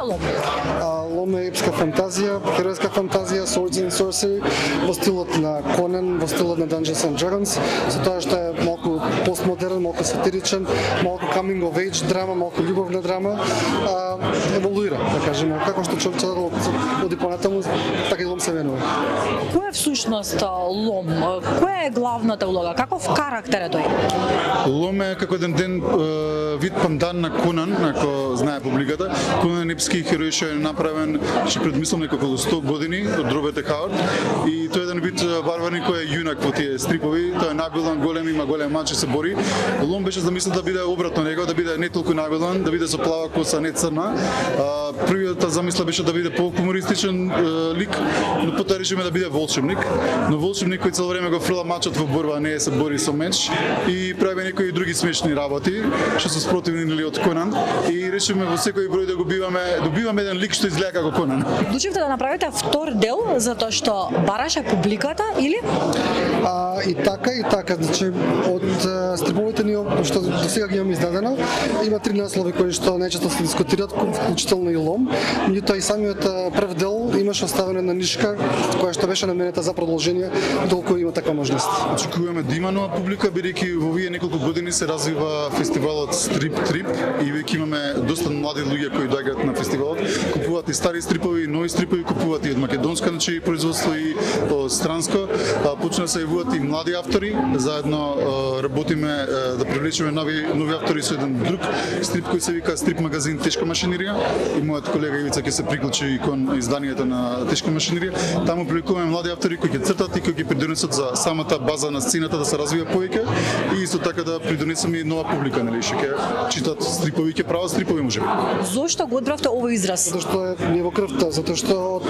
Лом? Лом е епска фантазија, херојска фантазија, Swords and Sorcery, во стилот на Конан, во стилот на Dungeons and Dragons, со тоа што е малку постмодерен, малку сатиричен, малку coming of age драма, малку љубовна драма, еволуира, да кажеме, како што човечот оди понатаму, така и Лом се менува. Кој е всушност Лом? Која е главната улога? Каков карактер е тој? Лом е како еден вид пандан на Конан, ако знае публиката. Конан е епски херој што е направен, што предмислам некако околу 100 години од Роберт Хауард, и тој е еден вид барварник кој е јунак во тие стрипови, тој е набилан, голем, има голем мач и се бори. Лом беше замислен да биде обратно него, да биде не толку набилан, да биде со плава коса, не црна. Првиот замисла беше да биде по-хумористичен лик, но потоа решиме да биде волшебник. Но волшебник кој цело време го фрла мачот во борба, не се бори со меч, и прави некои други смешни работи што се спротивни од Конан, и решиме во секој број да го добиваме еден лик што изгледа како Конан. Одлучивте да направите втор дел затоа што бараше публиката или? И така, значи од стриповите ни што до сега ги имаме издадено, има 3 наслови кои што најчесто се дискутираат, вклучително и Лом. Меѓутоа и самиот прв дел имаше оставена на нишка која што беше наменета за продолжение, доколку има таква можност. Очекуваме да има нова публика, бидејќи во овие неколку години се развива фестивалот Strip Trip и веќе имаме доста млади луѓе кои доаѓаат на фестивалот, купуваат и стари стрипови, и нови стрипови, купуваат и од македонско производство и од странско. Почна се јавуваат и млади автори, заедно работиме да привлечеме нови автори со еден друг стрип кој се вика Стрип магазин Тешка машинерија, и мојот колега Ивица ќе се приклучи кон изданието на Тешка машинерија. Таму привлекуваме млади автори кои ќе цртат и кои ќе придонесат за самата база на сцената да се развива повеќе, и исто така да придонесеме и нова публика, нели, што ќе читат стрипови, ќе прават стрипови можеби. Зошто го одбравте овој израз? Затоа што е не во крвта, затоа што од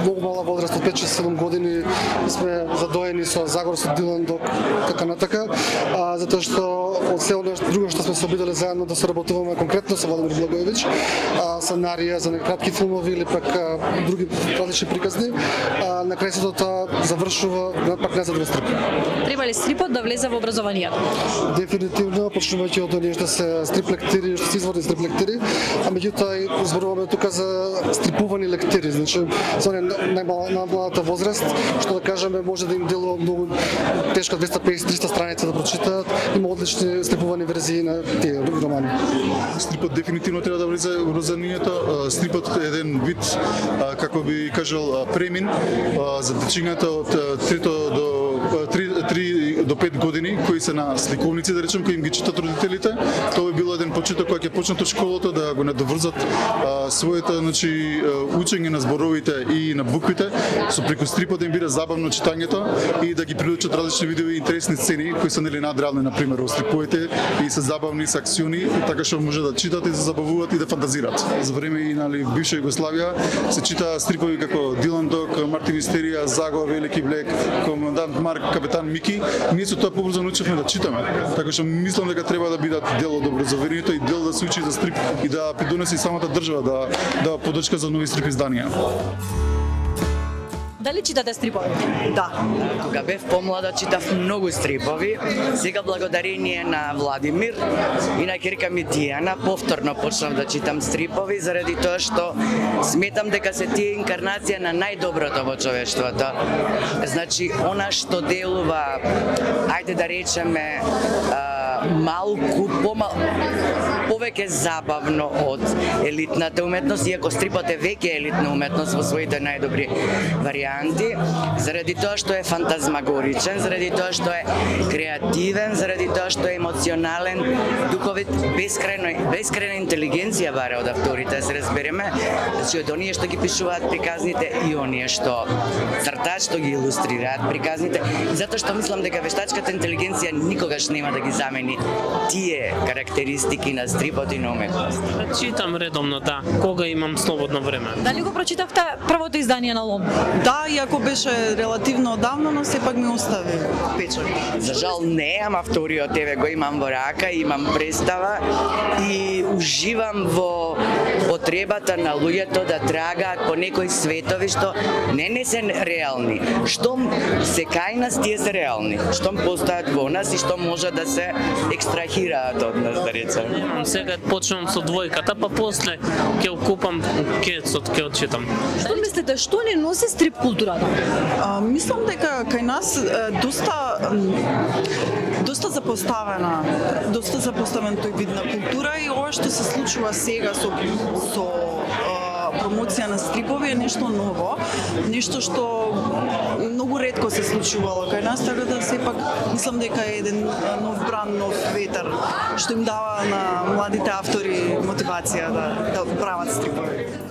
многу мала возраст, од 5-6-7 години сме задоени со Загор, со Дилан, до така натака, затоа што од се оно друго што сме се обидели заедно да се работуваме конкретно со Владимир Благоевич, сценарија за кратки филмови или пак други различни приказни, на крај се тоа завршува пак назад во стрип. Треба ли стрипот да влезе во образованието? Дефинитивно, почнувајќи од оние што се стрип лектири, што се изворни стрип лектири, а меѓутоа и зборуваме тука за стрипувани лектири, значи за најмалата возраст, што да кажеме може да им делува многу тешка 250-300 страници да прочитаат, има одлични стрипувани верзии на тие романи. Стрипот дефинитивно треба да влезе во образованието. Стрипот е еден вид, како би кажал, премин за дечињата од 3 до 5 години кои се на сликовници, да речем, кои им ги читат родителите. Тоа би било еден почеток кој ќе почнат од школата да го надоврзат своето, значи, учење на зборовите и на буквите, со преку стрипот да им биде забавно читањето и да ги прилучат различни видови и интересни сцени кои се нели надреални, на пример, во стриповите, и се забавни, се акциони, и така што може да читат и да забавуваат и да фантазираат. За време и нали в бивша Југославија се чита стрипови како Дилан Дог, Мартин Мистерија, Загор, Велики Блек, Командант Марк, Капетан Мики. Ние со тоа побрзо научивме да читаме. Така што мислам дека треба да бидат дел од образованието и дел да се учи за стрип и да придонеси самата држава да поддршка за нови стрип изданија. Дали читате стрипови? Да, кога бев помлада читав многу стрипови. Сега благодарение на Владимир и на ќерка ми Тијана повторно почнав да читам стрипови заради тоа што сметам дека се тие инкарнација на најдоброто во човештвото. Значи, она што делува, ајде да речеме, малку повеќе забавно од елитната уметност, иако стрипот е веќе елитна уметност во своите најдобри варианти, заради тоа што е фантазмагоричен, заради тоа што е креативен, заради тоа што е емоционален, духовит, бескрајна интелигенција баре од авторите, се разбереме, значи од оние што ги пишуваат приказните и оние што цртаат, што ги илустрираат приказните, затоа што мислам дека вештачката интелигенција никогаш нема да ги замени тие карактеристики на стрипот и на уметност. Читам редовно, да, кога имам слободно време. Дали го прочитавте првото издание на Лом? Да, иако беше релативно одавно, но сепак ми остави печат. За жал не, ама вториот тебе го имам во рака, имам представа и уживам во потребата на луѓето да трагаат по некои светови што не се реални. Штом се кај нас, тие се реални. Штом постојат во нас и што може да се екстрахираат од нас, да речем. Сега почнувам со двојката, па после ќе окупам кецот, ќе отчитам. Што мислите, што ни носи стрип културата? Мислам дека кај нас доста запоставен тој вид на култура и ова што се случува сега со промоција на стрипови е нешто ново, нешто што многу ретко се случувало кај нас, така да сепак мислам дека е еден нов бран, нов ветер што им дава на младите автори мотивација да прават стрипови.